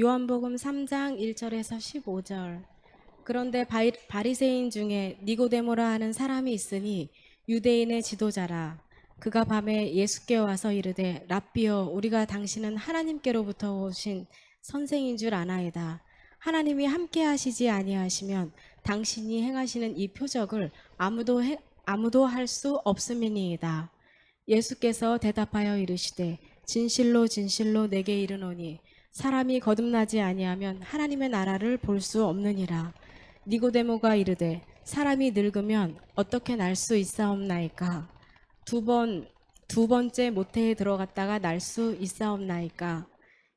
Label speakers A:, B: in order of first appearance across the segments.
A: 요한복음 3장 1절에서 15절. 그런데 바리새인 중에 니고데모라 하는 사람이 있으니 유대인의 지도자라. 그가 밤에 예수께 와서 이르되 랍비여, 우리가 당신은 하나님께로부터 오신 선생인 줄 아나이다. 하나님이 함께 하시지 아니하시면 당신이 행하시는 이 표적을 아무도 할 수 없음이니이다. 예수께서 대답하여 이르시되 진실로 진실로 내게 이르노니 사람이 거듭나지 아니하면 하나님의 나라를 볼 수 없느니라. 니고데모가 이르되 사람이 늙으면 어떻게 날 수 있사옵나이까? 두 번째 모태에 들어갔다가 날 수 있사옵나이까?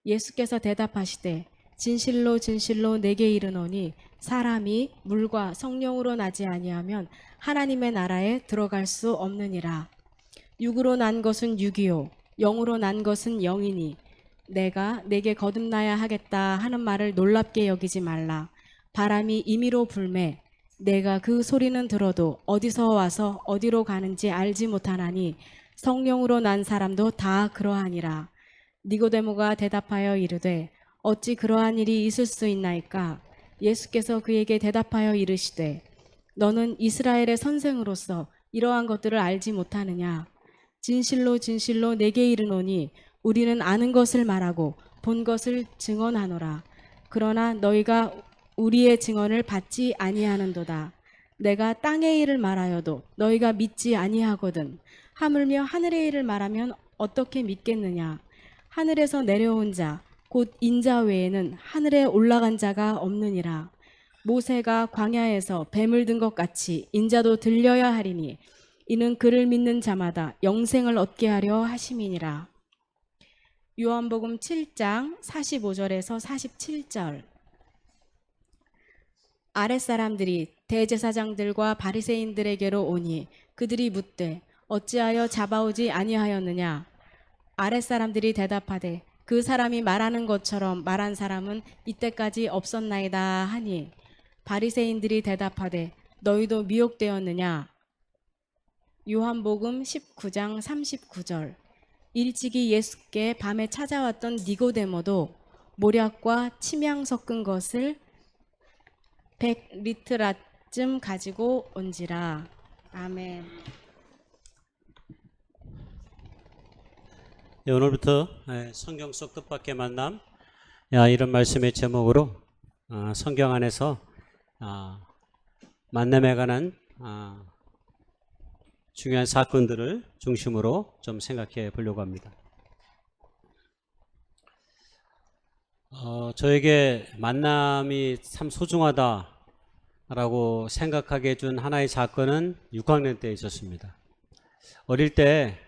A: 예수께서 대답하시되 진실로 진실로 내게 이르노니 사람이 물과 성령으로 나지 아니하면 하나님의 나라에 들어갈 수 없느니라. 육으로 난 것은 육이요 영으로 난 것은 영이니 내가 내게 거듭나야 하겠다 하는 말을 놀랍게 여기지 말라. 바람이 임의로 불매 내가 그 소리는 들어도 어디서 와서 어디로 가는지 알지 못하나니 성령으로 난 사람도 다 그러하니라. 니고데모가 대답하여 이르되 어찌 그러한 일이 있을 수 있나이까? 예수께서 그에게 대답하여 이르시되 너는 이스라엘의 선생으로서 이러한 것들을 알지 못하느냐? 진실로 진실로 내게 이르노니 우리는 아는 것을 말하고 본 것을 증언하노라. 그러나 너희가 우리의 증언을 받지 아니하는도다. 내가 땅의 일을 말하여도 너희가 믿지 아니하거든. 하물며 하늘의 일을 말하면 어떻게 믿겠느냐? 하늘에서 내려온 자 곧 인자 외에는 하늘에 올라간 자가 없느니라. 모세가 광야에서 뱀을 든 것 같이 인자도 들려야 하리니 이는 그를 믿는 자마다 영생을 얻게 하려 하심이니라. 요한복음 7장 45절에서 47절. 아랫사람들이 대제사장들과 바리새인들에게로 오니 그들이 묻되 어찌하여 잡아오지 아니하였느냐? 아랫사람들이 대답하되 그 사람이 말하는 것처럼 말한 사람은 이때까지 없었나이다 하니 바리새인들이 대답하되 너희도 미혹되었느냐? 요한복음 19장 39절. 일찍이 예수께 밤에 찾아왔던 니고데모도 모략과 침향 섞은 것을 100리트라쯤 가지고 온지라. 아멘.
B: 네, 오늘부터 성경 속 뜻밖의 만남, 이런 말씀의 제목으로 성경 안에서 만남에 관한 중요한 사건들을 중심으로 좀 생각해 보려고 합니다. 저에게 만남이 참 소중하다라고 생각하게 해준 하나의 사건은 6학년 때 있었습니다. 어릴 때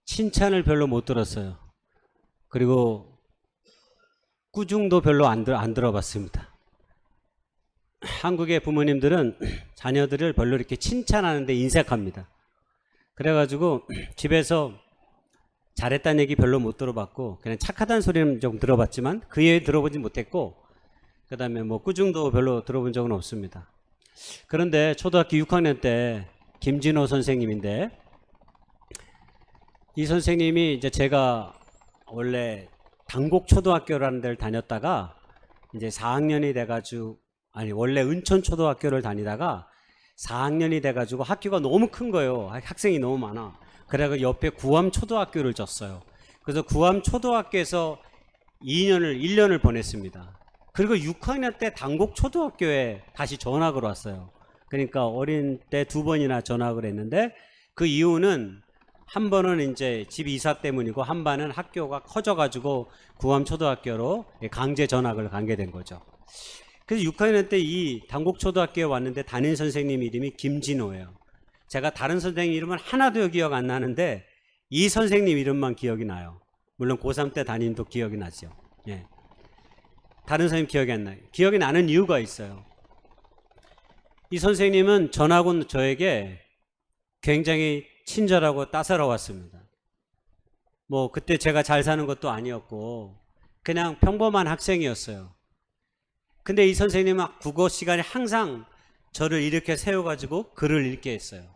B: 칭찬을 별로 못 들었어요. 그리고 꾸중도 별로 안 들어봤습니다. 한국의 부모님들은 자녀들을 별로 이렇게 칭찬하는데 인색합니다. 그래가지고 집에서 잘했다는 얘기 별로 못 들어봤고 그냥 착하다는 소리는 좀 들어봤지만 그 외에 들어보지 못했고 그 다음에 뭐 꾸중도 별로 들어본 적은 없습니다. 그런데 초등학교 6학년 때 김진호 선생님인데 이 선생님이 이제 제가 원래 당곡초등학교라는 데를 다녔다가 이제 4학년이 돼가지고 원래 은천초등학교를 다니다가 4학년이 돼가지고 학교가 너무 큰 거예요. 학생이 너무 많아. 그래서 옆에 구암초등학교를 줬어요. 그래서 구암초등학교에서 1년을 보냈습니다. 그리고 6학년 때 당곡초등학교에 다시 전학을 왔어요. 그러니까 어린 때 2번이나 전학을 했는데 그 이유는 한 번은 이제 집 이사 때문이고 한 번은 학교가 커져가지고 구암초등학교로 강제 전학을 가게 된 거죠. 그래서 6학년 때 이 당곡초등학교에 왔는데 담임 선생님 이름이 김진호예요. 제가 다른 선생님 이름은 하나도 기억 안 나는데 이 선생님 이름만 기억이 나요. 물론 고3 때 담임도 기억이 나죠. 예. 다른 선생님 기억이 안 나요. 기억이 나는 이유가 있어요. 이 선생님은 전하고 저에게 굉장히 친절하고 따사로웠습니다. 뭐 그때 제가 잘 사는 것도 아니었고 그냥 평범한 학생이었어요. 근데 이 선생님은 국어 시간에 항상 저를 이렇게 세워가지고 글을 읽게 했어요.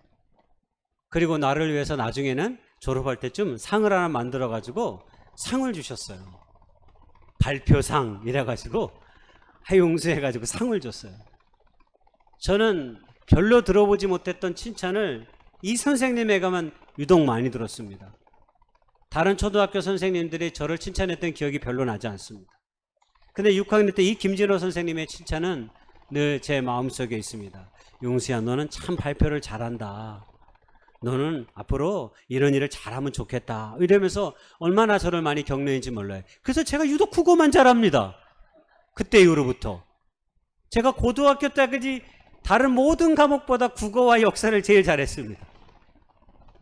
B: 그리고 나를 위해서 나중에는 졸업할 때쯤 상을 하나 만들어가지고 상을 주셨어요. 발표상 이래가지고 용서해가지고 상을 줬어요. 저는 별로 들어보지 못했던 칭찬을 이 선생님에게만 유독 많이 들었습니다. 다른 초등학교 선생님들이 저를 칭찬했던 기억이 별로 나지 않습니다. 근데 6학년 때 이 김진호 선생님의 칭찬은 늘 제 마음속에 있습니다. 용수야, 너는 참 발표를 잘한다. 너는 앞으로 이런 일을 잘하면 좋겠다. 이러면서 얼마나 저를 많이 격려했는지 몰라요. 그래서 제가 유독 국어만 잘합니다. 그때 이후로부터. 제가 고등학교 때까지 다른 모든 과목보다 국어와 역사를 제일 잘했습니다.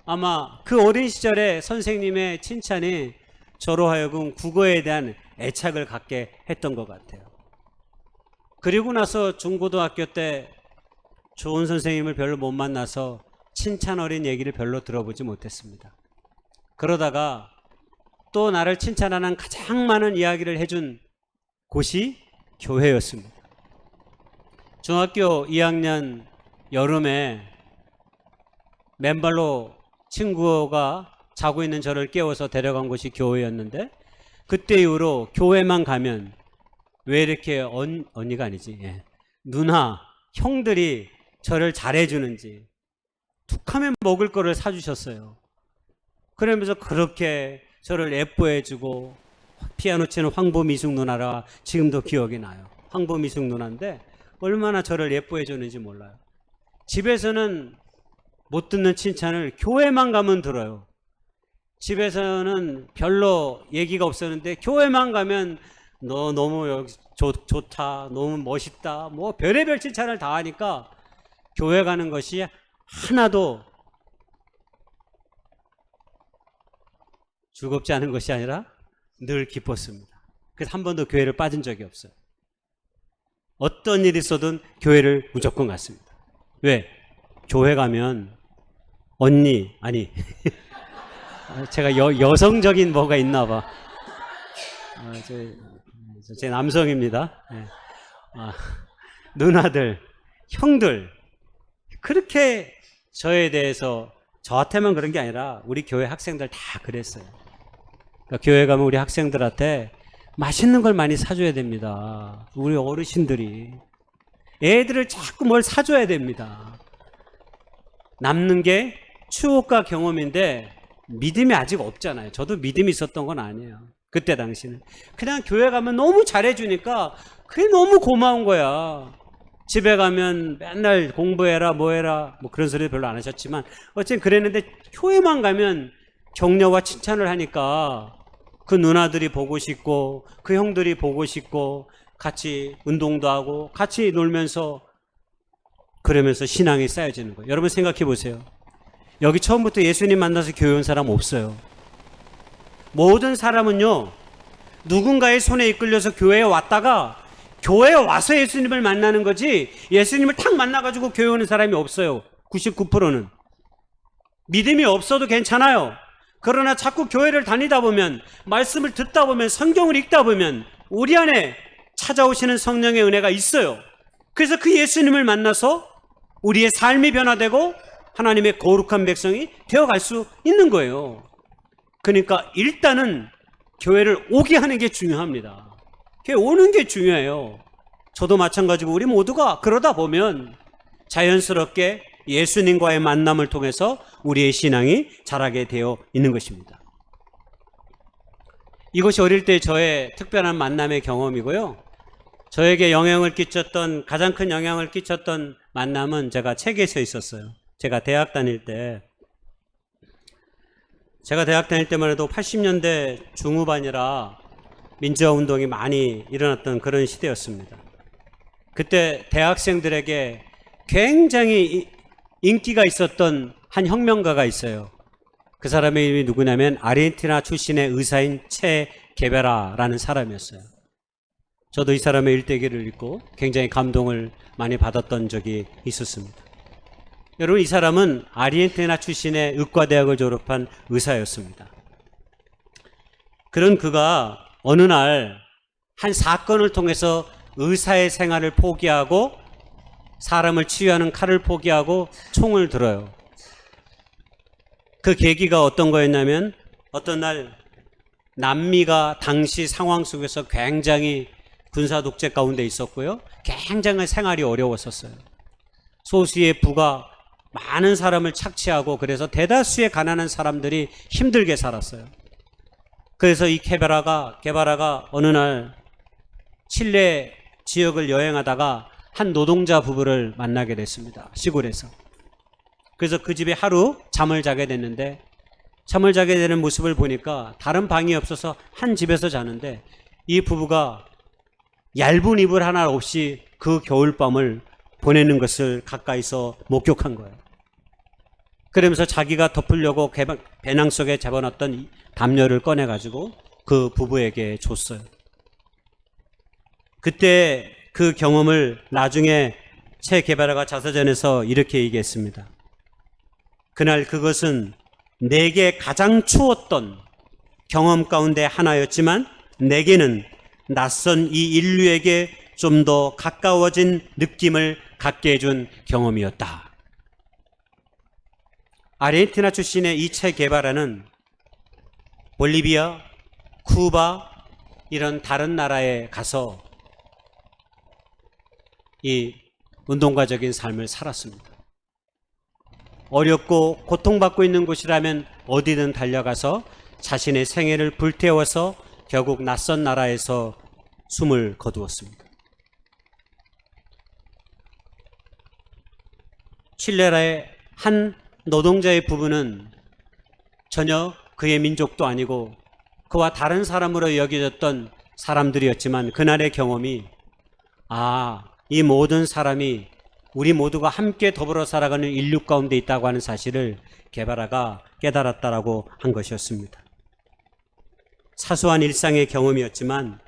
B: 아마 그 어린 시절에 선생님의 칭찬이 저로 하여금 국어에 대한 애착을 갖게 했던 것 같아요. 그리고 나서 중고등학교 때 좋은 선생님을 별로 못 만나서 칭찬 어린 얘기를 별로 들어보지 못했습니다. 그러다가 또 나를 칭찬하는 가장 많은 이야기를 해준 곳이 교회였습니다. 중학교 2학년 여름에 맨발로 친구가 자고 있는 저를 깨워서 데려간 곳이 교회였는데, 그때 이후로 교회만 가면 왜 이렇게 언니가 아니지, 누나, 형들이 저를 잘해주는지 툭하면 먹을 거를 사주셨어요. 그러면서 그렇게 저를 예뻐해주고, 피아노 치는 황보미숙 누나라 지금도 기억이 나요. 황보미숙 누나인데 얼마나 저를 예뻐해줬는지 몰라요. 집에서는 못 듣는 칭찬을 교회만 가면 들어요. 집에서는 별로 얘기가 없었는데 교회만 가면 너 너무 좋다, 너무 멋있다, 뭐 별의별 칭찬을 다 하니까 교회 가는 것이 하나도 즐겁지 않은 것이 아니라 늘 기뻤습니다. 그래서 한 번도 교회를 빠진 적이 없어요. 어떤 일이 있어도 교회를 무조건 갔습니다. 왜? 교회 가면 언니, 아니 제가 여성적인 뭐가 있나 봐. 제 남성입니다. 누나들, 형들, 그렇게 저에 대해서, 저한테만 그런 게 아니라 우리 교회 학생들 다 그랬어요. 그러니까 교회 가면 우리 학생들한테 맛있는 걸 많이 사줘야 됩니다. 우리 어르신들이 애들을 자꾸 뭘 사줘야 됩니다. 남는 게 추억과 경험인데 믿음이 아직 없잖아요. 저도 믿음이 있었던 건 아니에요. 그때 당시는 그냥 교회 가면 너무 잘해주니까 그게 너무 고마운 거야. 집에 가면 맨날 공부해라 뭐해라 뭐 그런 소리 별로 안 하셨지만 어쨌든 그랬는데, 교회만 가면 격려와 칭찬을 하니까 그 누나들이 보고 싶고 그 형들이 보고 싶고 같이 운동도 하고 같이 놀면서, 그러면서 신앙이 쌓여지는 거예요. 여러분 생각해 보세요. 여기 처음부터 예수님 만나서 교회 온 사람 없어요. 모든 사람은요, 누군가의 손에 이끌려서 교회에 왔다가 교회에 와서 예수님을 만나는 거지, 예수님을 탁 만나가지고 교회 오는 사람이 없어요. 99%는. 믿음이 없어도 괜찮아요. 그러나 자꾸 교회를 다니다 보면, 말씀을 듣다 보면, 성경을 읽다 보면 우리 안에 찾아오시는 성령의 은혜가 있어요. 그래서 그 예수님을 만나서 우리의 삶이 변화되고 하나님의 거룩한 백성이 되어갈 수 있는 거예요. 그러니까 일단은 교회를 오게 하는 게 중요합니다. 교회 오는 게 중요해요. 저도 마찬가지고 우리 모두가 그러다 보면 자연스럽게 예수님과의 만남을 통해서 우리의 신앙이 자라게 되어 있는 것입니다. 이것이 어릴 때 저의 특별한 만남의 경험이고요. 저에게 가장 큰 영향을 끼쳤던 만남은 제가 책에서 있었어요. 제가 대학 다닐 때만 해도 80년대 중후반이라 민주화 운동이 많이 일어났던 그런 시대였습니다. 그때 대학생들에게 굉장히 인기가 있었던 한 혁명가가 있어요. 그 사람의 이름이 누구냐면 아르헨티나 출신의 의사인 체 게베라라는 사람이었어요. 저도 이 사람의 일대기를 읽고 굉장히 감동을 많이 받았던 적이 있었습니다. 여러분, 이 사람은 아르헨티나 출신의 의과대학을 졸업한 의사였습니다. 그런 그가 어느 날 한 사건을 통해서 의사의 생활을 포기하고 사람을 치유하는 칼을 포기하고 총을 들어요. 그 계기가 어떤 거였냐면, 어떤 날 남미가 당시 상황 속에서 굉장히 군사 독재 가운데 있었고요. 굉장히 생활이 어려웠었어요. 소수의 부가 많은 사람을 착취하고 그래서 대다수의 가난한 사람들이 힘들게 살았어요. 그래서 이 게바라가 어느 날 칠레 지역을 여행하다가 한 노동자 부부를 만나게 됐습니다. 시골에서. 그래서 그 집에 하루 잠을 자게 됐는데 잠을 자게 되는 모습을 보니까 다른 방이 없어서 한 집에서 자는데 이 부부가 얇은 이불 하나 없이 그 겨울밤을 보내는 것을 가까이서 목격한 거예요. 그러면서 자기가 덮으려고 배낭 속에 잡아놨던 담요를 꺼내가지고 그 부부에게 줬어요. 그때 그 경험을 나중에 체 게바라가 자서전에서 이렇게 얘기했습니다. 그날 그것은 내게 가장 추웠던 경험 가운데 하나였지만 내게는 낯선 이 인류에게 좀 더 가까워진 느낌을 갖게 해준 경험이었다. 아르헨티나 출신의 이 체 게바라는 볼리비아, 쿠바 이런 다른 나라에 가서 이 운동가적인 삶을 살았습니다. 어렵고 고통받고 있는 곳이라면 어디든 달려가서 자신의 생애를 불태워서 결국 낯선 나라에서 숨을 거두었습니다. 칠레라의 한 노동자의 부부는 전혀 그의 민족도 아니고 그와 다른 사람으로 여겨졌던 사람들이었지만 그날의 경험이 이 모든 사람이 우리 모두가 함께 더불어 살아가는 인류 가운데 있다고 하는 사실을 게바라가 깨달았다라고 한 것이었습니다. 사소한 일상의 경험이었지만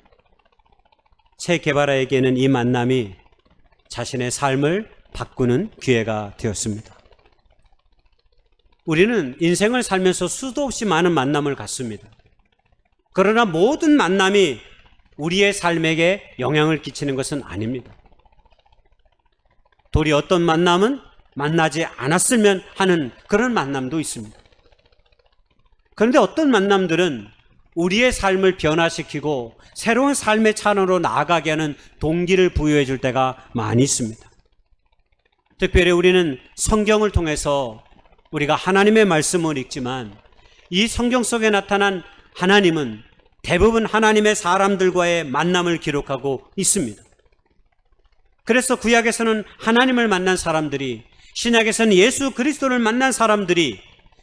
B: 체 게바라에게는 이 만남이 자신의 삶을 바꾸는 기회가 되었습니다. 우리는 인생을 살면서 수도 없이 많은 만남을 갖습니다. 그러나 모든 만남이 우리의 삶에게 영향을 끼치는 것은 아닙니다. 도리 어떤 만남은 만나지 않았으면 하는 그런 만남도 있습니다. 그런데 어떤 만남들은 우리의 삶을 변화시키고 새로운 삶의 차원으로 나아가게 하는 동기를 부여해 줄 때가 많이 있습니다. 특별히 우리는 성경을 통해서 우리가 하나님의 말씀을 읽지만 이 성경 속에 나타난 하나님은 대부분 하나님의 사람들과의 만남을 기록하고 있습니다. 그래서 구약에서는 하나님을 만난 사람들이, 신약에서는 예수 그리스도를 만난 사람들이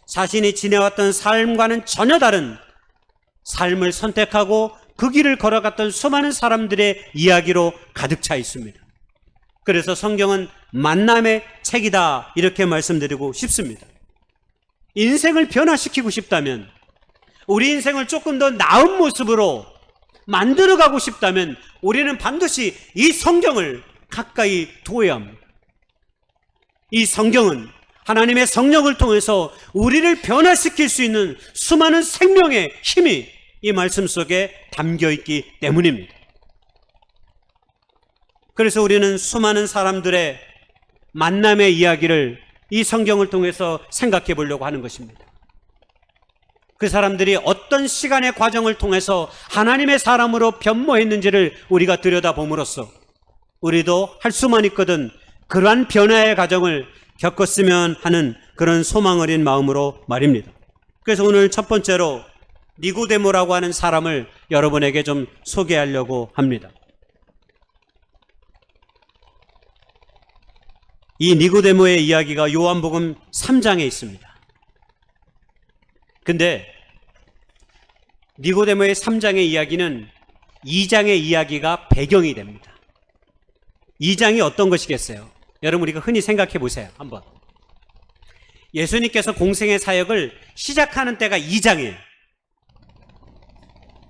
B: 자신이 지내왔던 삶과는 전혀 다른 삶을 선택하고 그 길을 걸어갔던 수많은 사람들의 이야기로 가득 차 있습니다. 그래서 성경은 만남의 책이다 이렇게 말씀드리고 싶습니다. 인생을 변화시키고 싶다면, 우리 인생을 조금 더 나은 모습으로 만들어가고 싶다면 우리는 반드시 이 성경을 가까이 두어야 합니다. 이 성경은 하나님의 성령을 통해서 우리를 변화시킬 수 있는 수많은 생명의 힘이 이 말씀 속에 담겨 있기 때문입니다. 그래서 우리는 수많은 사람들의 만남의 이야기를 이 성경을 통해서 생각해 보려고 하는 것입니다. 그 사람들이 어떤 시간의 과정을 통해서 하나님의 사람으로 변모했는지를 우리가 들여다봄으로써 우리도 할 수만 있거든 그러한 변화의 과정을 겪었으면 하는 그런 소망 어린 마음으로 말입니다. 그래서 오늘 첫 번째로 니고데모라고 하는 사람을 여러분에게 좀 소개하려고 합니다. 이 니고데모의 이야기가 요한복음 3장에 있습니다. 근데 니고데모의 3장의 이야기는 2장의 이야기가 배경이 됩니다. 2장이 어떤 것이겠어요? 여러분 우리가 흔히 생각해 보세요. 한번. 예수님께서 공생의 사역을 시작하는 때가 2장이에요.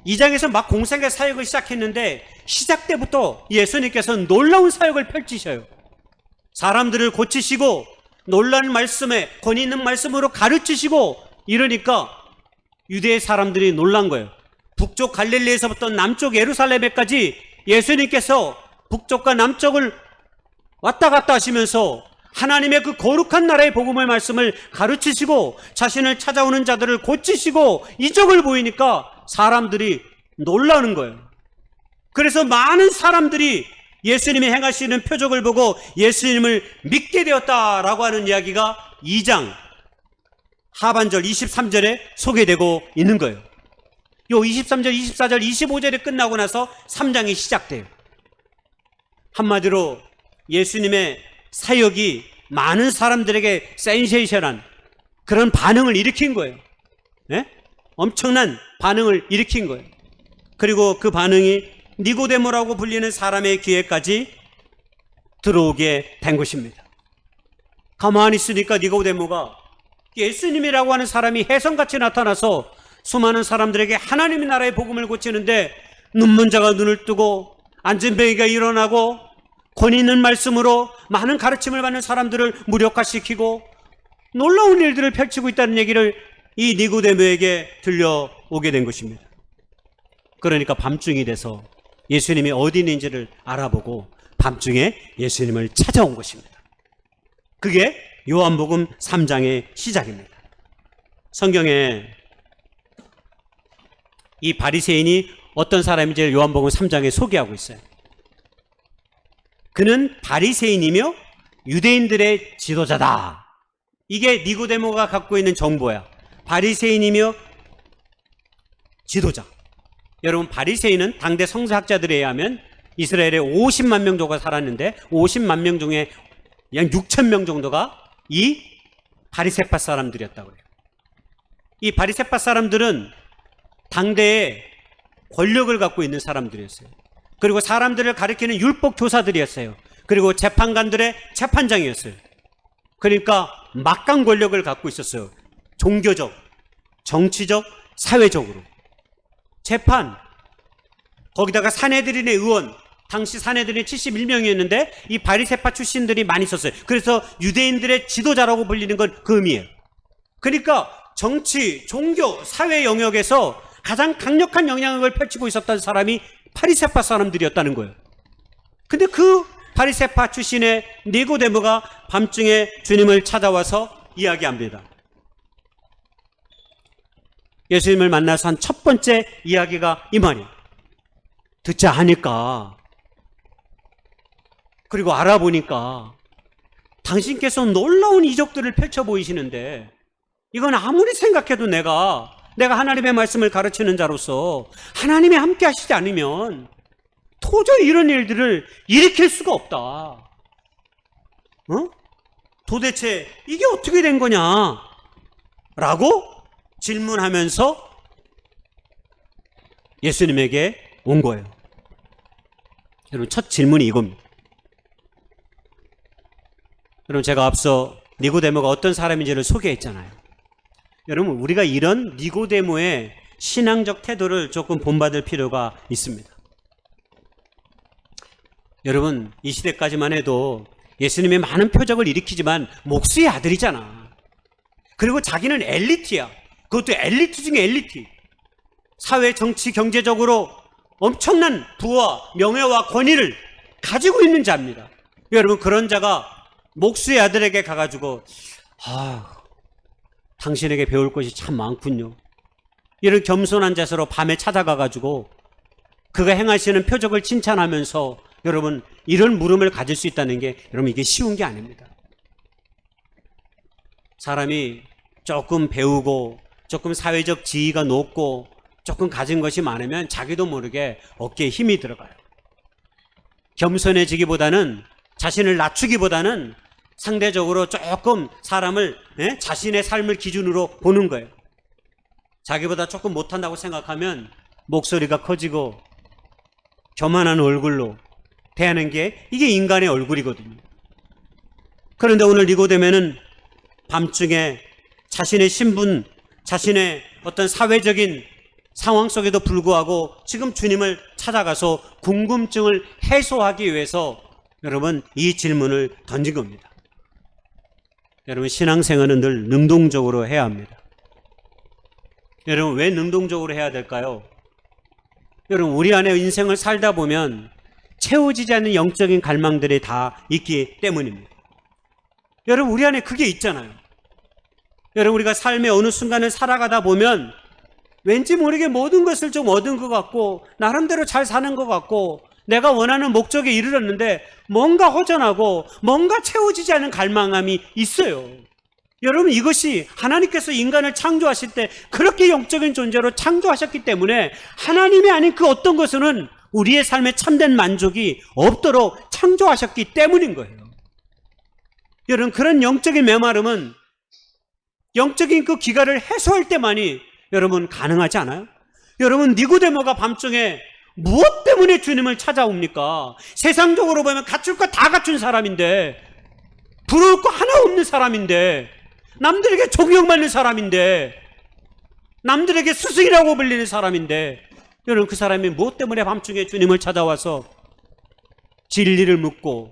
B: 2장에서 막 공생의 사역을 시작했는데 시작 때부터 예수님께서 놀라운 사역을 펼치셔요. 사람들을 고치시고 놀라운 말씀에 권위 있는 말씀으로 가르치시고 이러니까 유대의 사람들이 놀란 거예요. 북쪽 갈릴리에서부터 남쪽 예루살렘에까지 예수님께서 북쪽과 남쪽을 왔다 갔다 하시면서 하나님의 그 거룩한 나라의 복음의 말씀을 가르치시고 자신을 찾아오는 자들을 고치시고 이적을 보이니까 사람들이 놀라는 거예요. 그래서 많은 사람들이 예수님이 행하시는 표적을 보고 예수님을 믿게 되었다라고 하는 이야기가 2장 하반절 23절에 소개되고 있는 거예요. 요 23절, 24절, 25절에 끝나고 나서 3장이 시작돼요. 한마디로 예수님의 사역이 많은 사람들에게 센세이션한 그런 반응을 일으킨 거예요. 네? 엄청난 반응을 일으킨 거예요. 그리고 그 반응이 니고데모라고 불리는 사람의 귀에까지 들어오게 된 것입니다. 가만히 있으니까 니고데모가 예수님이라고 하는 사람이 혜성같이 나타나서 수많은 사람들에게 하나님의 나라의 복음을 고치는데 눈먼 자가 눈을 뜨고 앉은 병이가 일어나고 권위 있는 말씀으로 많은 가르침을 받는 사람들을 무력화시키고 놀라운 일들을 펼치고 있다는 얘기를 이 니고데모에게 들려오게 된 것입니다. 그러니까 밤중이 돼서 예수님이 어디 있는지를 알아보고 밤중에 예수님을 찾아온 것입니다. 그게 요한복음 3장의 시작입니다. 성경에 이 바리새인이 어떤 사람인지 요한복음 3장에 소개하고 있어요. 그는 바리새인이며 유대인들의 지도자다. 이게 니고데모가 갖고 있는 정보야. 바리새인이며 지도자. 여러분, 바리새인은 당대 성서학자들에 의하면 이스라엘에 50만 명 정도가 살았는데 50만 명 중에 약 6천 명 정도가 이 바리새파 사람들이었다고 해요. 이 바리새파 사람들은 당대에 권력을 갖고 있는 사람들이었어요. 그리고 사람들을 가리키는 율법 교사들이었어요. 그리고 재판관들의 재판장이었어요. 그러니까 막강 권력을 갖고 있었어요. 종교적, 정치적, 사회적으로. 재판, 거기다가 사내들인의 의원, 당시 사내들이 71명이었는데 이 바리새파 출신들이 많이 있었어요. 그래서 유대인들의 지도자라고 불리는 건 그 의미예요. 그러니까 정치, 종교, 사회 영역에서 가장 강력한 영향력을 펼치고 있었던 사람이 바리새파 사람들이었다는 거예요. 근데 그 바리새파 출신의 니고데모가 밤중에 주님을 찾아와서 이야기합니다. 예수님을 만나서 한 첫 번째 이야기가 이 말이에요. 듣자 하니까, 그리고 알아보니까 당신께서 놀라운 이적들을 펼쳐 보이시는데 이건 아무리 생각해도 내가 하나님의 말씀을 가르치는 자로서 하나님이 함께 하시지 않으면 도저히 이런 일들을 일으킬 수가 없다. 도대체 이게 어떻게 된 거냐? 라고 질문하면서 예수님에게 온 거예요. 여러분, 첫 질문이 이겁니다. 여러분, 제가 앞서 니고데모가 어떤 사람인지를 소개했잖아요. 여러분, 우리가 이런 니고데모의 신앙적 태도를 조금 본받을 필요가 있습니다. 여러분, 이 시대까지만 해도 예수님의 많은 표적을 일으키지만 목수의 아들이잖아. 그리고 자기는 엘리트야. 그것도 엘리트 중에 엘리트. 사회, 정치, 경제적으로 엄청난 부와 명예와 권위를 가지고 있는 자입니다. 여러분, 그런 자가 목수의 아들에게 가가지고 당신에게 배울 것이 참 많군요. 이런 겸손한 자세로 밤에 찾아가가지고 그가 행하시는 표적을 칭찬하면서 여러분, 이런 물음을 가질 수 있다는 게 여러분, 이게 쉬운 게 아닙니다. 사람이 조금 배우고 조금 사회적 지위가 높고 조금 가진 것이 많으면 자기도 모르게 어깨에 힘이 들어가요. 겸손해지기보다는, 자신을 낮추기보다는 상대적으로 조금 사람을 자신의 삶을 기준으로 보는 거예요. 자기보다 조금 못한다고 생각하면 목소리가 커지고 교만한 얼굴로 대하는 게 이게 인간의 얼굴이거든요. 그런데 오늘 니고데모는 밤중에 자신의 신분, 자신의 어떤 사회적인 상황 속에도 불구하고 지금 주님을 찾아가서 궁금증을 해소하기 위해서 여러분, 이 질문을 던진 겁니다. 여러분, 신앙생활은 늘 능동적으로 해야 합니다. 여러분, 왜 능동적으로 해야 될까요? 여러분, 우리 안에 인생을 살다 보면 채워지지 않는 영적인 갈망들이 다 있기 때문입니다. 여러분, 우리 안에 그게 있잖아요. 여러분, 우리가 삶의 어느 순간을 살아가다 보면 왠지 모르게 모든 것을 좀 얻은 것 같고 나름대로 잘 사는 것 같고 내가 원하는 목적에 이르렀는데 뭔가 허전하고 뭔가 채워지지 않은 갈망함이 있어요. 여러분, 이것이 하나님께서 인간을 창조하실 때 그렇게 영적인 존재로 창조하셨기 때문에 하나님이 아닌 그 어떤 것은 우리의 삶에 참된 만족이 없도록 창조하셨기 때문인 거예요. 여러분, 그런 영적인 메마름은 영적인 그 기갈을 해소할 때만이 여러분 가능하지 않아요? 여러분, 니고데모가 밤중에 무엇 때문에 주님을 찾아옵니까? 세상적으로 보면 갖출 거 다 갖춘 사람인데, 부러울 거 하나 없는 사람인데, 남들에게 존경받는 사람인데, 남들에게 스승이라고 불리는 사람인데, 여러분, 그 사람이 무엇 때문에 밤중에 주님을 찾아와서 진리를 묻고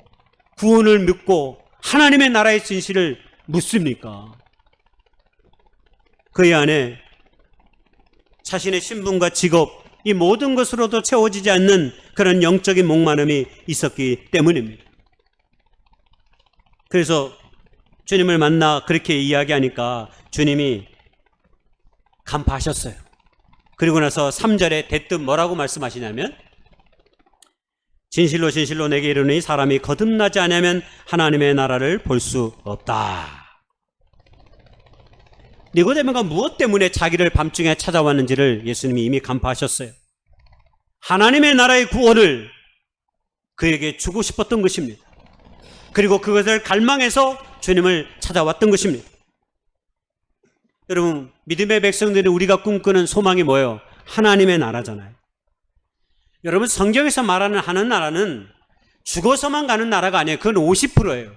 B: 구원을 묻고 하나님의 나라의 진실을 묻습니까? 그의 안에 자신의 신분과 직업, 이 모든 것으로도 채워지지 않는 그런 영적인 목마름이 있었기 때문입니다. 그래서 주님을 만나 그렇게 이야기하니까 주님이 간파하셨어요. 그리고 나서 3절에 대뜸 뭐라고 말씀하시냐면, 진실로 진실로 내게 이르노니 사람이 거듭나지 않으면 하나님의 나라를 볼 수 없다. 니고데모가 무엇 때문에 자기를 밤중에 찾아왔는지를 예수님이 이미 간파하셨어요. 하나님의 나라의 구원을 그에게 주고 싶었던 것입니다. 그리고 그것을 갈망해서 주님을 찾아왔던 것입니다. 여러분, 믿음의 백성들이 우리가 꿈꾸는 소망이 뭐예요? 하나님의 나라잖아요. 여러분, 성경에서 말하는 하는 나라는 죽어서만 가는 나라가 아니에요. 그건 50%예요.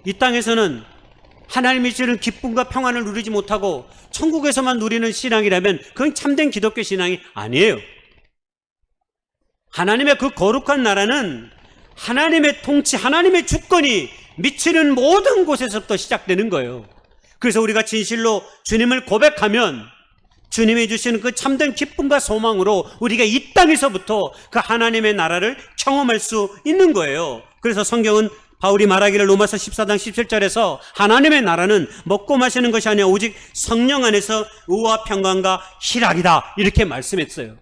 B: 이 땅에서는 하나님이 주는 기쁨과 평안을 누리지 못하고 천국에서만 누리는 신앙이라면 그건 참된 기독교 신앙이 아니에요. 하나님의 그 거룩한 나라는 하나님의 통치, 하나님의 주권이 미치는 모든 곳에서부터 시작되는 거예요. 그래서 우리가 진실로 주님을 고백하면 주님이 주시는 그 참된 기쁨과 소망으로 우리가 이 땅에서부터 그 하나님의 나라를 경험할 수 있는 거예요. 그래서 성경은 바울이 말하기를 로마서 14장 17절에서 하나님의 나라는 먹고 마시는 것이 아니라 오직 성령 안에서 의와 평강과 희락이다, 이렇게 말씀했어요.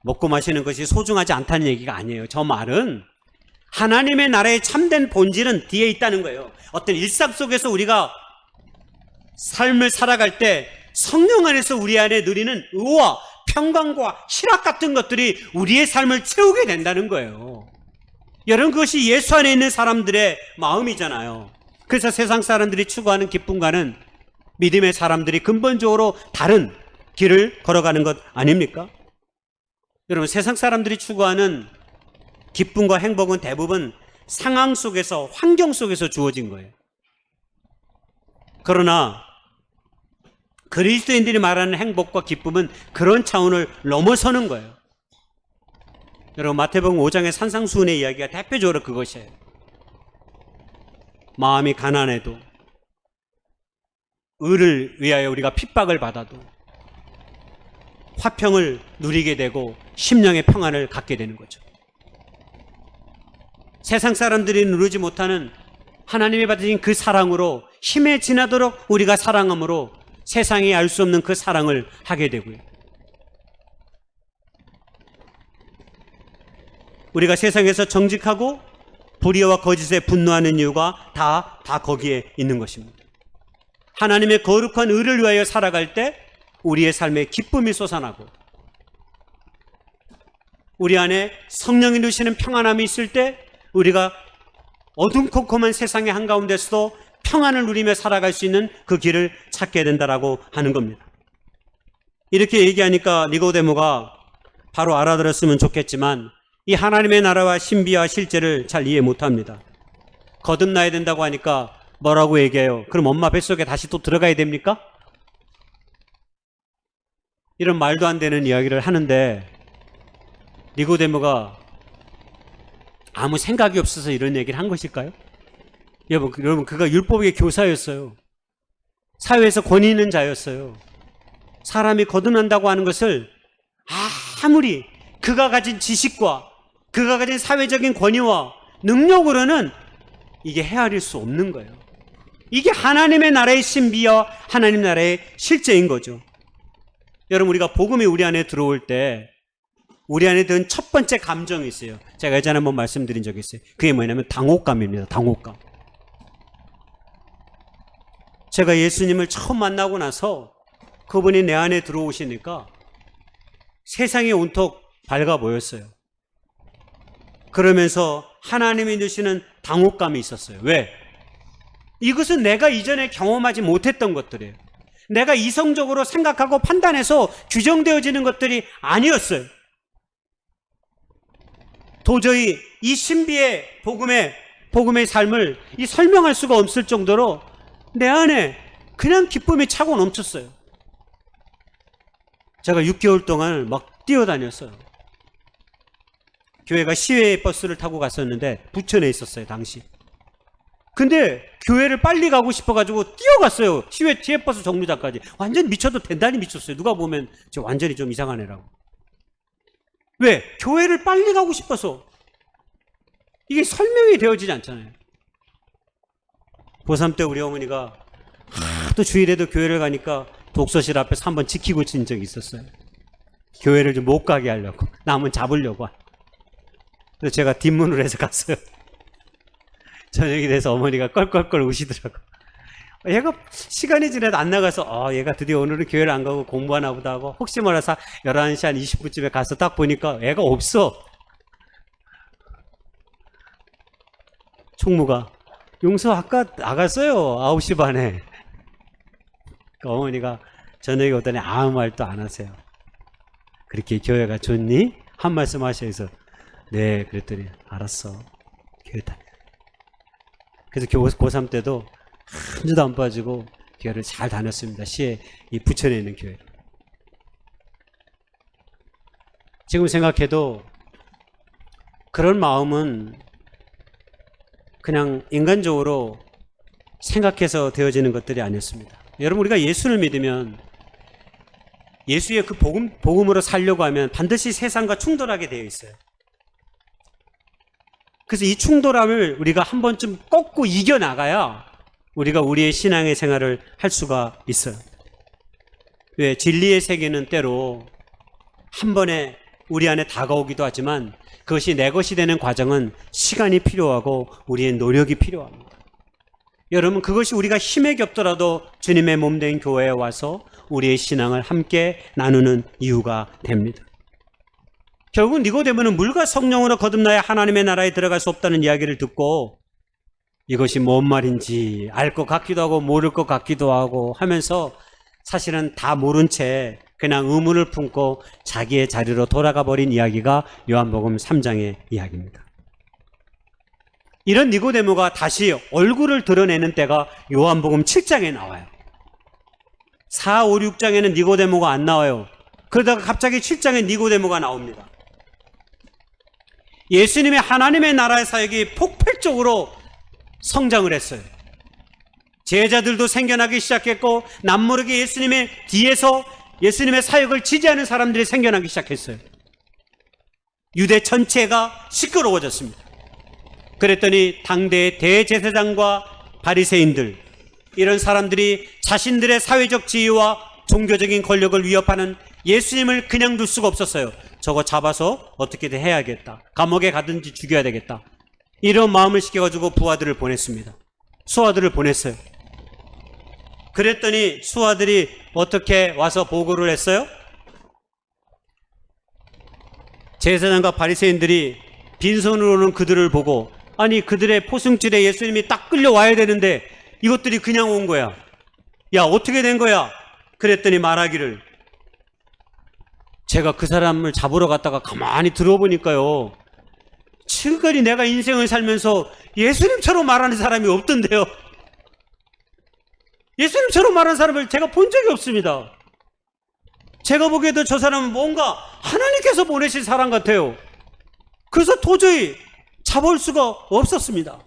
B: 먹고 마시는 것이 소중하지 않다는 얘기가 아니에요. 저 말은 하나님의 나라의 참된 본질은 뒤에 있다는 거예요. 어떤 일상 속에서 우리가 삶을 살아갈 때 성령 안에서 우리 안에 누리는 의와 평강과 희락 같은 것들이 우리의 삶을 채우게 된다는 거예요. 여러분, 그것이 예수 안에 있는 사람들의 마음이잖아요. 그래서 세상 사람들이 추구하는 기쁨과는 믿음의 사람들이 근본적으로 다른 길을 걸어가는 것 아닙니까? 여러분, 세상 사람들이 추구하는 기쁨과 행복은 대부분 상황 속에서, 환경 속에서 주어진 거예요. 그러나 그리스도인들이 말하는 행복과 기쁨은 그런 차원을 넘어서는 거예요. 여러분, 마태복음 5장의 산상수훈의 이야기가 대표적으로 그것이에요. 마음이 가난해도, 의를 위하여 우리가 핍박을 받아도 화평을 누리게 되고 심령의 평안을 갖게 되는 거죠. 세상 사람들이 누리지 못하는 하나님이 받으신 그 사랑으로 힘에 지나도록 우리가 사랑함으로 세상이 알 수 없는 그 사랑을 하게 되고요. 우리가 세상에서 정직하고 불의와 거짓에 분노하는 이유가 다 거기에 있는 것입니다. 하나님의 거룩한 의를 위하여 살아갈 때 우리의 삶에 기쁨이 솟아나고 우리 안에 성령이 누시는 평안함이 있을 때 우리가 어둠컴컴한 세상의 한가운데서도 평안을 누리며 살아갈 수 있는 그 길을 찾게 된다라고 하는 겁니다. 이렇게 얘기하니까 니고데모가 바로 알아들었으면 좋겠지만 이 하나님의 나라와 신비와 실제를 잘 이해 못합니다. 거듭나야 된다고 하니까 뭐라고 얘기해요? 그럼 엄마 뱃속에 다시 또 들어가야 됩니까? 이런 말도 안 되는 이야기를 하는데 니고데모가 아무 생각이 없어서 이런 얘기를 한 것일까요? 여러분, 그가 율법의 교사였어요. 사회에서 권위 있는 자였어요. 사람이 거듭난다고 하는 것을 아무리 그가 가진 지식과 그가 가진 사회적인 권위와 능력으로는 이게 헤아릴 수 없는 거예요. 이게 하나님의 나라의 신비와 하나님 나라의 실제인 거죠. 여러분, 우리가 복음이 우리 안에 들어올 때 우리 안에 든 첫 번째 감정이 있어요. 제가 예전에 한번 말씀드린 적이 있어요. 그게 뭐냐면 당혹감입니다. 당혹감. 제가 예수님을 처음 만나고 나서 그분이 내 안에 들어오시니까 세상이 온통 밝아 보였어요. 그러면서 하나님이 주시는 당혹감이 있었어요. 왜? 이것은 내가 이전에 경험하지 못했던 것들이에요. 내가 이성적으로 생각하고 판단해서 규정되어지는 것들이 아니었어요. 도저히 이 신비의 복음의 삶을 이 설명할 수가 없을 정도로 내 안에 그냥 기쁨이 차고 넘쳤어요. 제가 6개월 동안 막 뛰어다녔어요. 교회가 시외 버스를 타고 갔었는데 부천에 있었어요, 당시. 근데 교회를 빨리 가고 싶어가지고 뛰어갔어요. 시외 버스 정류장까지. 완전 미쳐도 대단히 미쳤어요. 누가 보면 저 완전히 좀 이상한 애라고. 왜? 교회를 빨리 가고 싶어서. 이게 설명이 되어지지 않잖아요. 고3 때 우리 어머니가 하도 주일에도 교회를 가니까 독서실 앞에서 한번 지키고 친 적이 있었어요. 교회를 좀 못 가게 하려고. 남은 잡으려고. 그래서 제가 뒷문으로 해서 갔어요. 저녁이 돼서 어머니가 껄껄껄 우시더라고. 얘가 시간이 지나도 안 나가서 얘가 드디어 오늘은 교회를 안 가고 공부하나 보다 하고 혹시 몰라서 11시 한 20분쯤에 가서 딱 보니까 애가 없어. 총무가 용서 아까 나갔어요. 9시 반에. 그러니까 어머니가 저녁에 오더니 아무 말도 안 하세요. 그렇게 교회가 좋니? 한 말씀 하셔서 네 그랬더니 알았어. 교회 다녀. 그래서 고3 때도 한 주도 안 빠지고 교회를 잘 다녔습니다. 시에 이 부천에 있는 교회. 지금 생각해도 그런 마음은 그냥 인간적으로 생각해서 되어지는 것들이 아니었습니다. 여러분, 우리가 예수를 믿으면 예수의 그 복음으로 살려고 하면 반드시 세상과 충돌하게 되어 있어요. 그래서 이 충돌함을 우리가 한 번쯤 꺾고 이겨나가야 우리가 우리의 신앙의 생활을 할 수가 있어요. 왜? 진리의 세계는 때로 한 번에 우리 안에 다가오기도 하지만 그것이 내 것이 되는 과정은 시간이 필요하고 우리의 노력이 필요합니다. 여러분, 그것이 우리가 힘에 겹더라도 주님의 몸된 교회에 와서 우리의 신앙을 함께 나누는 이유가 됩니다. 결국 니고데모는 물과 성령으로 거듭나야 하나님의 나라에 들어갈 수 없다는 이야기를 듣고 이것이 뭔 말인지 알 것 같기도 하고 모를 것 같기도 하고 하면서 사실은 다 모른 채 그냥 의문을 품고 자기의 자리로 돌아가 버린 이야기가 요한복음 3장의 이야기입니다. 이런 니고데모가 다시 얼굴을 드러내는 때가 요한복음 7장에 나와요. 4, 5, 6장에는 니고데모가 안 나와요. 그러다가 갑자기 7장에 니고데모가 나옵니다. 예수님의 하나님의 나라의 사역이 폭발적으로 성장을 했어요. 제자들도 생겨나기 시작했고 남모르게 예수님의 뒤에서 예수님의 사역을 지지하는 사람들이 생겨나기 시작했어요. 유대 전체가 시끄러워졌습니다. 그랬더니 당대의 대제사장과 바리새인들, 이런 사람들이 자신들의 사회적 지위와 종교적인 권력을 위협하는 예수님을 그냥 둘 수가 없었어요. 저거 잡아서 어떻게든 해야겠다. 감옥에 가든지 죽여야 되겠다. 이런 마음을 시켜가지고 부하들을 보냈습니다. 수하들을 보냈어요. 그랬더니 수하들이 어떻게 와서 보고를 했어요? 제사장과 바리새인들이 빈손으로 오는 그들을 보고, 아니 그들의 포승줄에 예수님이 딱 끌려와야 되는데 이것들이 그냥 온 거야. 야, 어떻게 된 거야? 그랬더니 말하기를, 제가 그 사람을 잡으러 갔다가 가만히 들어보니까요, 지금까지 내가 인생을 살면서 예수님처럼 말하는 사람이 없던데요. 예수님처럼 말하는 사람을 제가 본 적이 없습니다. 제가 보기에도 저 사람은 뭔가 하나님께서 보내신 사람 같아요. 그래서 도저히 잡을 수가 없었습니다.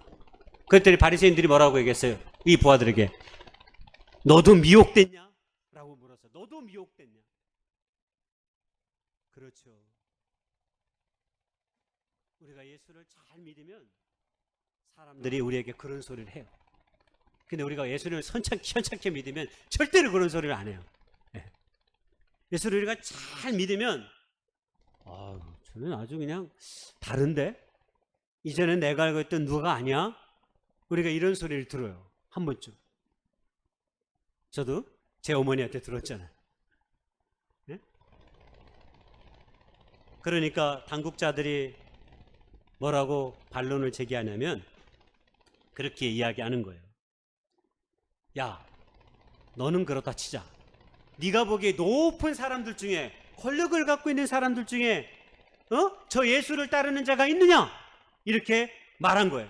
B: 그랬더니 바리새인들이 뭐라고 얘기했어요? 이 부하들에게, 너도 미혹됐냐? 라고 물었어요. 너도 미혹됐냐? 그렇죠. 우리가 예수를 잘 믿으면 사람들이 우리에게 그런 소리를 해요. 근데 우리가 예수님을 현찮게 믿으면 절대로 그런 소리를 안 해요. 예. 예수를 우리가 잘 믿으면 저는 아주 그냥 다른데? 이제는 내가 알고 있던 누가 아니야? 우리가 이런 소리를 들어요. 한 번쯤. 저도 제 어머니한테 들었잖아요. 예? 그러니까 당국자들이 뭐라고 반론을 제기하냐면 그렇게 이야기하는 거예요. 야, 너는 그렇다 치자. 네가 보기에 높은 사람들 중에, 권력을 갖고 있는 사람들 중에 저 예수를 따르는 자가 있느냐? 이렇게 말한 거예요.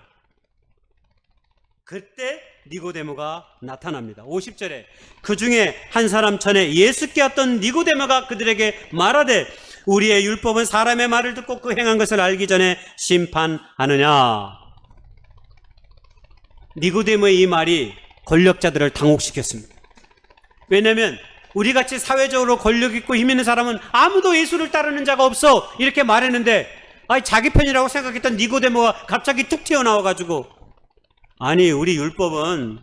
B: 그때 니고데모가 나타납니다. 50절에 그 중에 한 사람 전에 예수께 왔던 니고데모가 그들에게 말하되 우리의 율법은 사람의 말을 듣고 그 행한 것을 알기 전에 심판하느냐. 니고데모의 이 말이 권력자들을 당혹시켰습니다. 왜냐하면 우리같이 사회적으로 권력 있고 힘 있는 사람은 아무도 예수를 따르는 자가 없어 이렇게 말했는데 자기 편이라고 생각했던 니고데모가 갑자기 툭 튀어나와가지고 아니 우리 율법은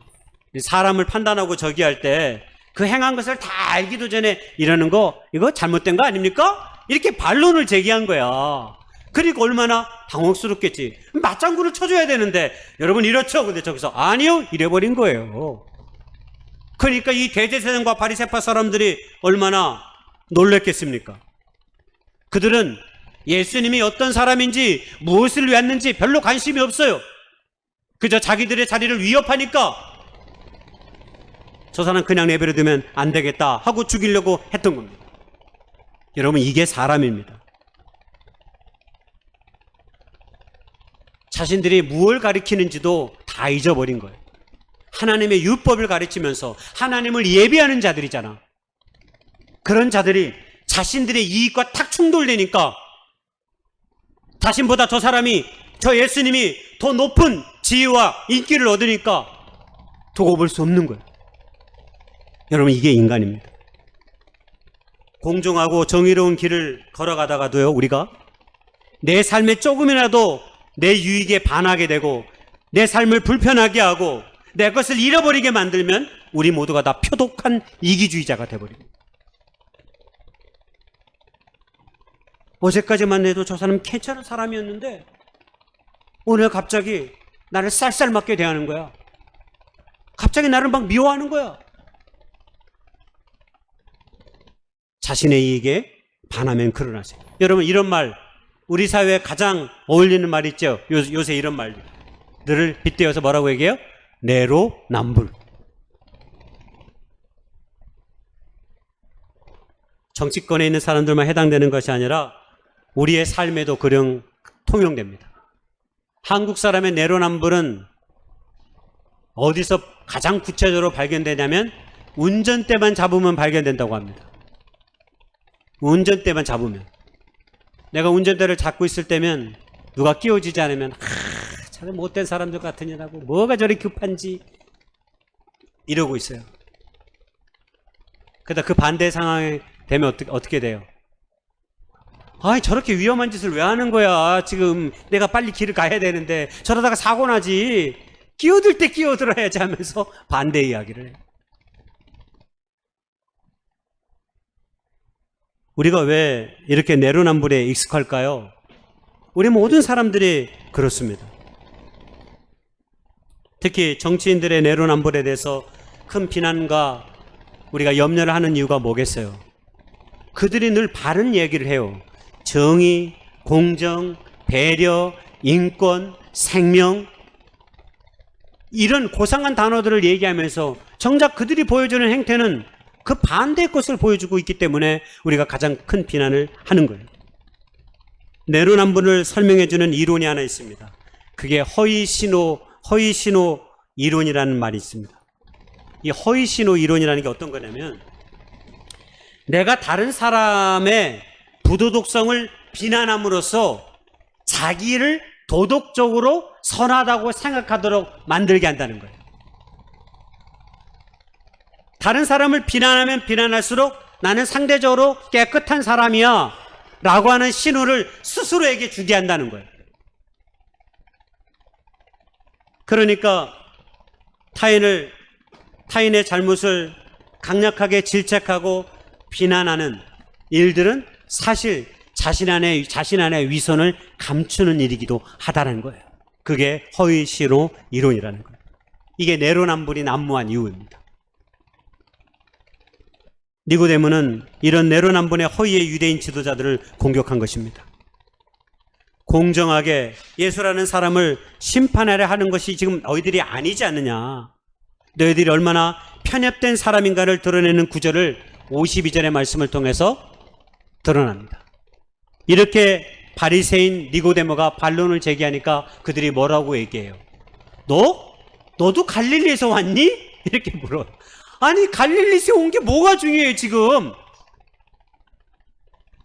B: 사람을 판단하고 저기할 때 그 행한 것을 다 알기도 전에 이러는 거 이거 잘못된 거 아닙니까? 이렇게 반론을 제기한 거야. 그리고 얼마나 당혹스럽겠지. 맞장구를 쳐줘야 되는데 여러분 이렇죠? 근데 저기서 아니요 이래버린 거예요. 그러니까 이 대제사장과 바리새파 사람들이 얼마나 놀랬겠습니까? 그들은 예수님이 어떤 사람인지 무엇을 위했는지 별로 관심이 없어요. 그저 자기들의 자리를 위협하니까 저 사람 그냥 내버려두면 안 되겠다 하고 죽이려고 했던 겁니다. 여러분 이게 사람입니다. 자신들이 무엇을 가리키는지도 다 잊어버린 거예요. 하나님의 율법을 가르치면서 하나님을 예비하는 자들이잖아. 그런 자들이 자신들의 이익과 탁 충돌되니까 자신보다 저 예수님이 더 높은 지위와 인기를 얻으니까 두고 볼 수 없는 거예요. 여러분 이게 인간입니다. 공정하고 정의로운 길을 걸어가다가도요 우리가 내 삶에 조금이라도 내 유익에 반하게 되고 내 삶을 불편하게 하고 내 것을 잃어버리게 만들면 우리 모두가 다 표독한 이기주의자가 돼버립니다. 어제까지만 해도 저 사람 괜찮은 사람이었는데 오늘 갑자기 나를 쌀쌀맞게 대하는 거야. 갑자기 나를 막 미워하는 거야. 자신의 이익에 반하면 그러나세요. 여러분 이런 말 우리 사회에 가장 어울리는 말 있죠. 요새 이런 말들을 빗대어서 뭐라고 얘기해요? 내로남불. 정치권에 있는 사람들만 해당되는 것이 아니라 우리의 삶에도 그령 통용됩니다. 한국 사람의 내로남불은 어디서 가장 구체적으로 발견되냐면 운전대만 잡으면 발견된다고 합니다. 운전대만 잡으면. 내가 운전대를 잡고 있을 때면 누가 끼워지지 않으면 참 못된 사람들 같으냐고 뭐가 저리 급한지 이러고 있어요. 그러다 그 반대 상황이 되면 어떻게 돼요? 저렇게 위험한 짓을 왜 하는 거야? 지금 내가 빨리 길을 가야 되는데 저러다가 사고 나지. 끼어들 때 끼어들어야지 하면서 반대 이야기를 해요. 우리가 왜 이렇게 내로남불에 익숙할까요? 우리 모든 사람들이 그렇습니다. 특히 정치인들의 내로남불에 대해서 큰 비난과 우리가 염려를 하는 이유가 뭐겠어요? 그들이 늘 바른 얘기를 해요. 정의, 공정, 배려, 인권, 생명 이런 고상한 단어들을 얘기하면서 정작 그들이 보여주는 행태는 그 반대의 것을 보여주고 있기 때문에 우리가 가장 큰 비난을 하는 거예요. 내로남불을 설명해주는 이론이 하나 있습니다. 그게 허위신호 이론이라는 말이 있습니다. 이 허위신호 이론이라는 게 어떤 거냐면 내가 다른 사람의 부도덕성을 비난함으로써 자기를 도덕적으로 선하다고 생각하도록 만들게 한다는 거예요. 다른 사람을 비난하면 비난할수록 나는 상대적으로 깨끗한 사람이야 라고 하는 신호를 스스로에게 주게 한다는 거예요. 그러니까 타인의 잘못을 강력하게 질책하고 비난하는 일들은 사실 자신 안의 위선을 감추는 일이기도 하다는 거예요. 그게 허위 시로 이론이라는 거예요. 이게 내로남불이 난무한 이유입니다. 니고데모는 이런 내로남불의 허위의 유대인 지도자들을 공격한 것입니다. 공정하게 예수라는 사람을 심판하려 하는 것이 지금 너희들이 아니지 않느냐. 너희들이 얼마나 편협된 사람인가를 드러내는 구절을 52절의 말씀을 통해서 드러납니다. 이렇게 바리새인 니고데모가 반론을 제기하니까 그들이 뭐라고 얘기해요? 너도 갈릴리에서 왔니? 이렇게 물어요. 아니, 갈릴리에서 온 게 뭐가 중요해요 지금?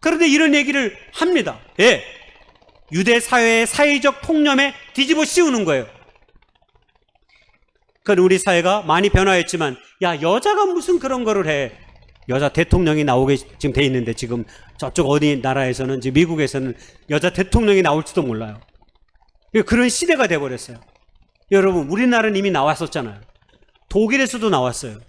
B: 그런데 이런 얘기를 합니다. 예, 유대 사회의 사회적 통념에 뒤집어 씌우는 거예요. 그건 우리 사회가 많이 변화했지만, 야, 여자가 무슨 그런 거를 해? 여자 대통령이 나오게 지금 돼 있는데, 지금 저쪽 어디 나라에서는, 지금 미국에서는 여자 대통령이 나올지도 몰라요. 그런 시대가 돼버렸어요. 여러분, 우리나라는 이미 나왔었잖아요. 독일에서도 나왔어요.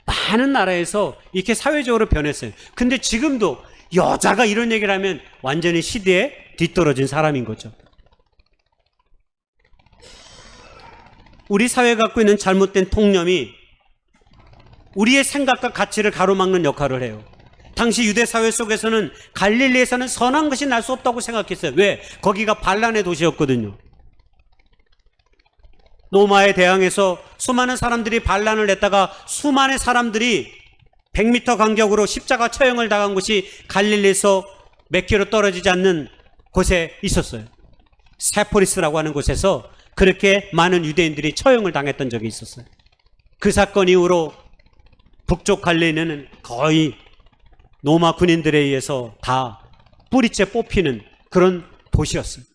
B: 많은 나라에서 이렇게 사회적으로 변했어요. 근데 지금도 여자가 이런 얘기를 하면 완전히 시대에 뒤떨어진 사람인 거죠. 우리 사회가 갖고 있는 잘못된 통념이 우리의 생각과 가치를 가로막는 역할을 해요. 당시 유대 사회 속에서는 갈릴리에서는 선한 것이 날 수 없다고 생각했어요. 왜? 거기가 반란의 도시였거든요. 로마에 대항해서 수많은 사람들이 반란을 냈다가 수많은 사람들이 100m 간격으로 십자가 처형을 당한 곳이 갈릴리에서 몇 킬로 떨어지지 않는 곳에 있었어요. 세포리스라고 하는 곳에서 그렇게 많은 유대인들이 처형을 당했던 적이 있었어요. 그 사건 이후로 북쪽 갈릴리는 거의 로마 군인들에 의해서 다 뿌리째 뽑히는 그런 도시였어요.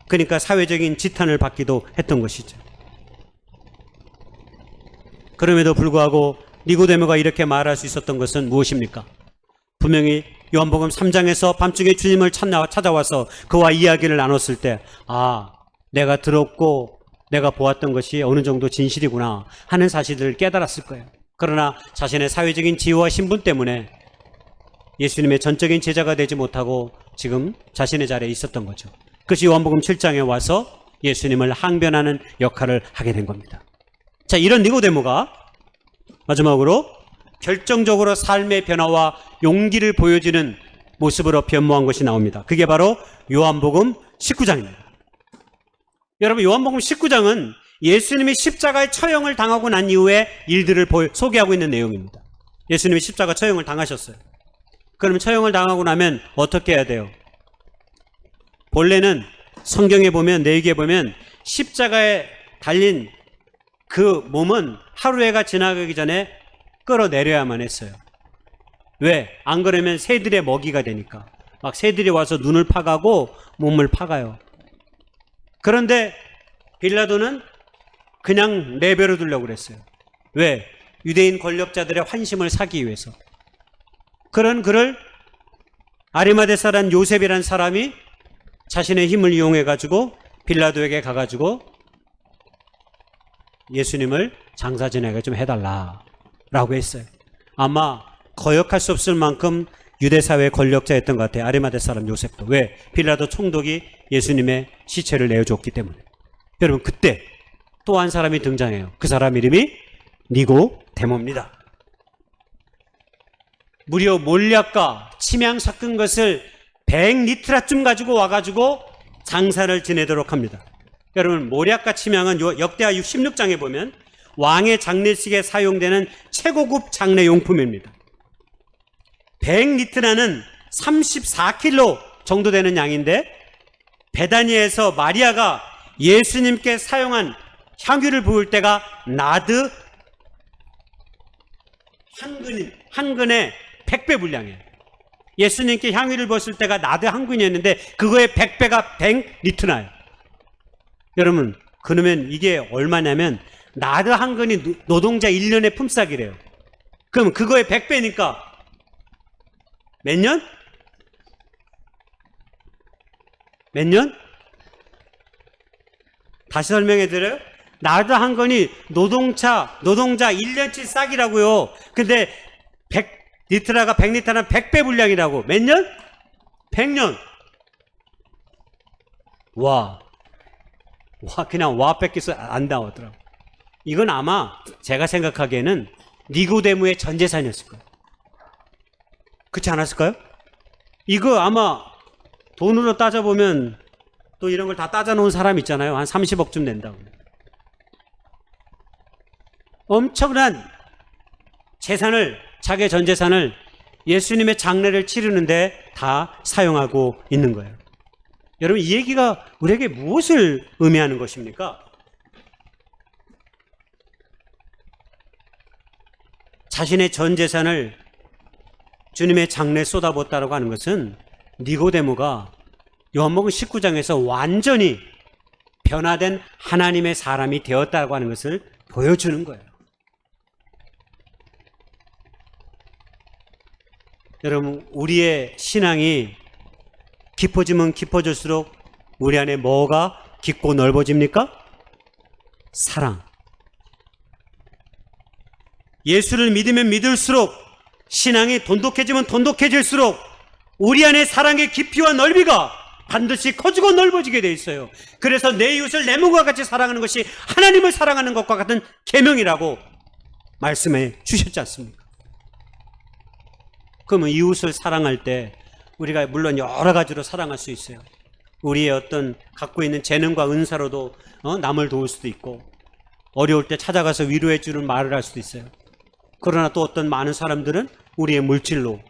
B: 그러니까 사회적인 지탄을 받기도 했던 것이죠. 그럼에도 불구하고 니고데모가 이렇게 말할 수 있었던 것은 무엇입니까? 분명히 요한복음 3장에서 밤중에 주님을 찾아와서 그와 이야기를 나눴을 때, 아, 내가 들었고 내가 보았던 것이 어느 정도 진실이구나 하는 사실을 깨달았을 거예요. 그러나 자신의 사회적인 지위와 신분 때문에 예수님의 전적인 제자가 되지 못하고 지금 자신의 자리에 있었던 거죠. 그것이 요한복음 7장에 와서 예수님을 항변하는 역할을 하게 된 겁니다. 자, 이런 니고데모가 마지막으로 결정적으로 삶의 변화와 용기를 보여주는 모습으로 변모한 것이 나옵니다. 그게 바로 요한복음 19장입니다. 여러분, 요한복음 19장은 예수님이 십자가의 처형을 당하고 난 이후의 일들을 소개하고 있는 내용입니다. 예수님이 십자가 처형을 당하셨어요. 그러면 처형을 당하고 나면 어떻게 해야 돼요? 본래는 성경에 보면, 내기에 보면 십자가에 달린 그 몸은 하루해가 지나가기 전에 끌어내려야만 했어요. 왜? 안 그러면 새들의 먹이가 되니까. 막 새들이 와서 눈을 파가고 몸을 파가요. 그런데 빌라도는 그냥 내버려 두려고 그랬어요. 왜? 유대인 권력자들의 환심을 사기 위해서. 그런 그를 아리마대 사람 요셉이라는 사람이 자신의 힘을 이용해 가지고 빌라도에게 가가지고 예수님을 장사 지내게 좀 해달라라고 했어요. 아마 거역할 수 없을 만큼 유대사회 권력자였던 것 같아요. 아리마대 사람 요셉도. 왜? 빌라도 총독이 예수님의 시체를 내어줬기 때문에. 여러분, 그때 또 한 사람이 등장해요. 그 사람 이름이 니고데모입니다. 무려 몰약과 침향 섞은 것을 100리트라쯤 가지고 와가지고 장사를 지내도록 합니다. 여러분, 몰약과 침향은 역대하 16장에 보면 왕의 장례식에 사용되는 최고급 장례용품입니다. 100리트라는 34kg 정도 되는 양인데, 베다니에서 마리아가 예수님께 사용한 향유를 부을 때가 나드 한 근의 100배 분량이에요. 예수님께 향유를 부었을 때가 나드 한 근이었는데 그거의 100배가 100리트나요. 여러분, 그러면 이게 얼마냐면 나드 한 근이 노동자 1년의 품삯이래요. 그럼 그거의 100배니까 몇 년? 몇 년? 다시 설명해 드려요. 나도 한 거니 노동자 1년치 싹이라고요. 근데 100리터라가 100리터는 100배 분량이라고. 몇 년? 100년. 와, 그냥 와 뺏기서 안 나오더라고. 이건 아마 제가 생각하기에는 니고데모의 전 재산이었을 거예요. 그렇지 않았을까요? 이거 아마 돈으로 따져보면 또 이런 걸 다 따져놓은 사람 있잖아요. 한 30억쯤 낸다고. 엄청난 재산을, 자기의 전 재산을 예수님의 장례를 치르는데 다 사용하고 있는 거예요. 여러분, 이 얘기가 우리에게 무엇을 의미하는 것입니까? 자신의 전 재산을 주님의 장래에 쏟아붓다라고 하는 것은 니고데모가 요한복음 19장에서 완전히 변화된 하나님의 사람이 되었다고 하는 것을 보여주는 거예요. 여러분, 우리의 신앙이 깊어지면 깊어질수록 우리 안에 뭐가 깊고 넓어집니까? 사랑. 예수를 믿으면 믿을수록, 신앙이 돈독해지면 돈독해질수록 우리 안에 사랑의 깊이와 넓이가 반드시 커지고 넓어지게 돼 있어요. 그래서 내 이웃을 내 몸과 같이 사랑하는 것이 하나님을 사랑하는 것과 같은 계명이라고 말씀해 주셨지 않습니까? 그러면 이웃을 사랑할 때 우리가 물론 여러 가지로 사랑할 수 있어요. 우리의 어떤 갖고 있는 재능과 은사로도 남을 도울 수도 있고, 어려울 때 찾아가서 위로해 주는 말을 할 수도 있어요. 그러나 또 어떤 많은 사람들은 우리의 물질로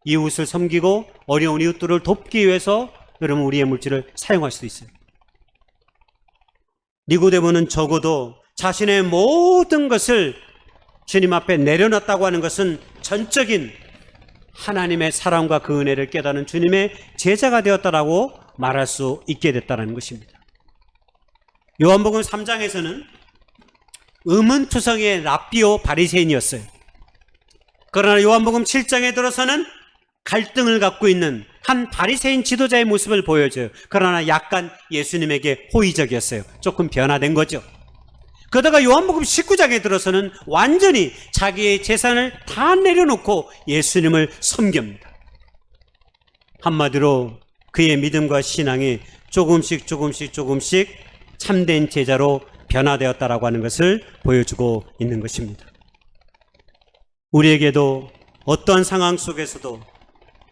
B: 이웃을 섬기고 어려운 이웃들을 돕기 위해서 여러분 우리의 물질을 사용할 수도 있어요. 니고데모는 적어도 자신의 모든 것을 주님 앞에 내려놨다고 하는 것은 전적인 하나님의 사랑과 그 은혜를 깨닫는 주님의 제자가 되었다라고 말할 수 있게 됐다는 것입니다. 요한복음 3장에서는 의문투성이의 랍비오 바리새인이었어요. 그러나 요한복음 7장에 들어서는 갈등을 갖고 있는 한 바리새인 지도자의 모습을 보여줘요. 그러나 약간 예수님에게 호의적이었어요. 조금 변화된 거죠. 그러다가 요한복음 19장에 들어서는 완전히 자기의 재산을 다 내려놓고 예수님을 섬깁니다. 한마디로 그의 믿음과 신앙이 조금씩 참된 제자로 변화되었다라고 하는 것을 보여주고 있는 것입니다. 우리에게도 어떠한 상황 속에서도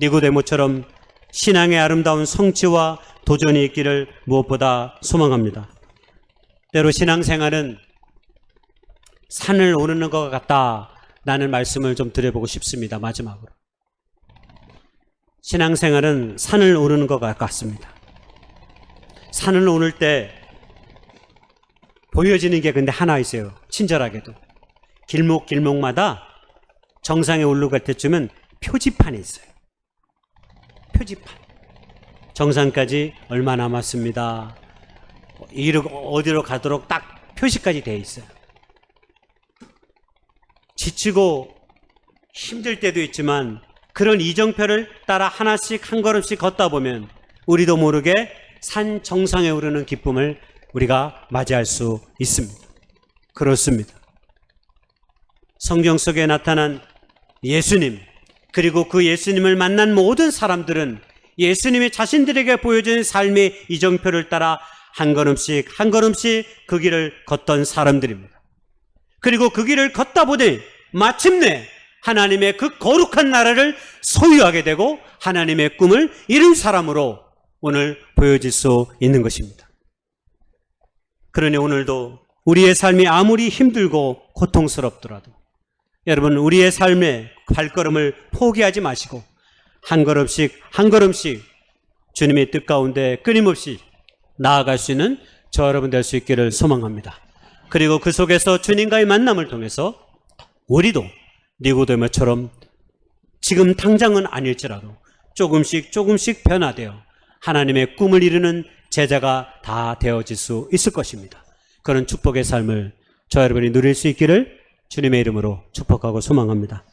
B: 니고데모처럼 신앙의 아름다운 성취와 도전이 있기를 무엇보다 소망합니다. 때로 신앙생활은 산을 오르는 것 같다라는 말씀을 좀 드려보고 싶습니다. 마지막으로. 신앙생활은 산을 오르는 것 같습니다. 산을 오를 때 보여지는 게 근데 하나 있어요. 친절하게도. 길목마다 정상에 오르갈 때쯤은 표지판이 있어요. 표지판. 정상까지 얼마 남았습니다. 어디로 가도록 딱 표시까지 되어 있어요. 지치고 힘들 때도 있지만 그런 이정표를 따라 하나씩 한 걸음씩 걷다 보면 우리도 모르게 산 정상에 오르는 기쁨을 우리가 맞이할 수 있습니다. 그렇습니다. 성경 속에 나타난 예수님, 그리고 그 예수님을 만난 모든 사람들은 예수님이 자신들에게 보여준 삶의 이정표를 따라 한 걸음씩 그 길을 걷던 사람들입니다. 그리고 그 길을 걷다 보니 마침내 하나님의 그 거룩한 나라를 소유하게 되고 하나님의 꿈을 이룬 사람으로 오늘 보여질 수 있는 것입니다. 그러니 오늘도 우리의 삶이 아무리 힘들고 고통스럽더라도 여러분 우리의 삶의 발걸음을 포기하지 마시고 한 걸음씩 주님의 뜻 가운데 끊임없이 나아갈 수 있는 저 여러분 될 수 있기를 소망합니다. 그리고 그 속에서 주님과의 만남을 통해서 우리도 니고데모처럼 지금 당장은 아닐지라도 조금씩 변화되어 하나님의 꿈을 이루는 제자가 다 되어질 수 있을 것입니다. 그런 축복의 삶을 저 여러분이 누릴 수 있기를 주님의 이름으로 축복하고 소망합니다.